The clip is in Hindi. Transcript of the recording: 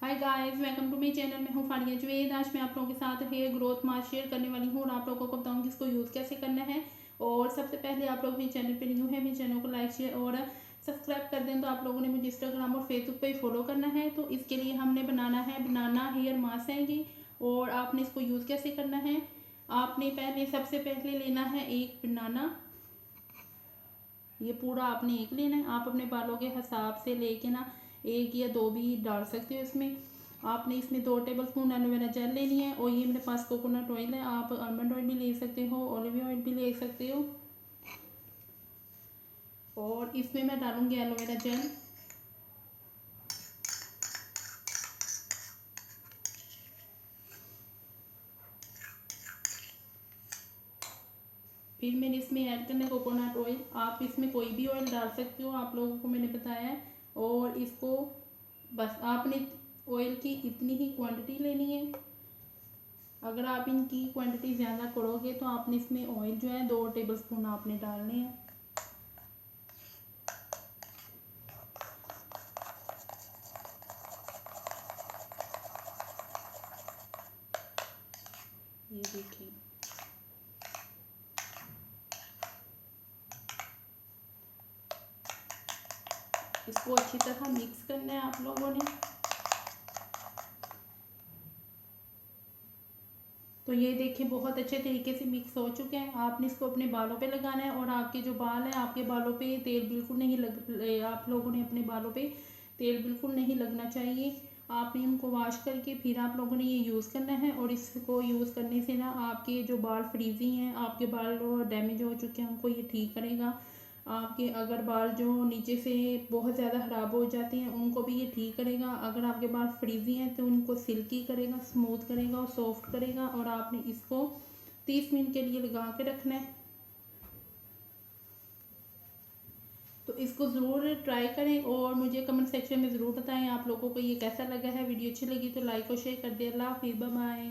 Hi guys, welcome to my channel. मैं हूँ फारिया जुवेद। आज मैं आप लोगों के साथ हेयर ग्रोथ मास्क शेयर करने वाली हूँ और आप लोगों को बताऊँगी इसको यूज़ कैसे करना है। और सबसे पहले आप लोग मेरे चैनल पे न्यू है, मेरे चैनल को लाइक शेयर और सब्सक्राइब कर दें। तो आप लोगों ने मुझे इंस्टाग्राम और फेसबुक पे फॉलो करना है। तो इसके लिए हमने बनाना है बनाना हेयर मास्क है ये। और आपने इसको यूज़ कैसे करना है, आपने सबसे पहले लेना है एक बनाना। ये पूरा आपने एक लेना है। आप अपने बालों के हिसाब से लेके ना एक या दो भी डाल सकते हो इसमें। आपने इसमें 2 टेबलस्पून एलोवेरा जेल लेनी है। और ये मेरे पास कोकोनट ऑयल है, आप आलमंड ऑयल भी ले सकते हो, ऑलिव ऑयल भी ले सकते हो। और इसमें मैं डालूंगी एलोवेरा जेल। फिर मैंने इसमें ऐड करना है कोकोनट ऑयल। आप इसमें कोई भी ऑयल डाल सकते हो, आप लोगों को मैंने बताया है। और इसको बस आपने ऑयल की इतनी ही क्वांटिटी लेनी है। अगर आप इनकी क्वांटिटी ज़्यादा करोगे तो आपने इसमें ऑयल जो है 2 टेबलस्पून आपने डालने हैं। ये देखिए, इसको अच्छी तरह मिक्स करना है आप लोगों ने। तो ये देखिए बहुत अच्छे तरीके से मिक्स हो चुके हैं। आपने इसको अपने बालों पे लगाना है। और आपके जो बाल हैं, आपके बालों पे तेल बिल्कुल नहीं आप लोगों ने अपने बालों पे तेल बिल्कुल नहीं लगना चाहिए। आपने इनको वॉश करके फिर आप लोगों ने ये यूज़ करना है। और इसको यूज़ करने से ना आपके जो बाल फ्रीजी हैं, आपके बाल डैमेज हो चुके हैं, उनको ये ठीक करेगा। आपके अगर बाल जो नीचे से बहुत ज़्यादा ख़राब हो जाते हैं उनको भी ये ठीक करेगा। अगर आपके बाल फ्रीजी हैं तो उनको सिल्की करेगा, स्मूथ करेगा और सॉफ्ट करेगा। और आपने इसको 30 मिनट के लिए लगा के रखना है। तो इसको ज़रूर ट्राई करें और मुझे कमेंट सेक्शन में ज़रूर बताएं आप लोगों को ये कैसा लगा है। वीडियो अच्छी लगी तो लाइक और शेयर कर दें। अल्लाह हाफिज़, बाय बाय।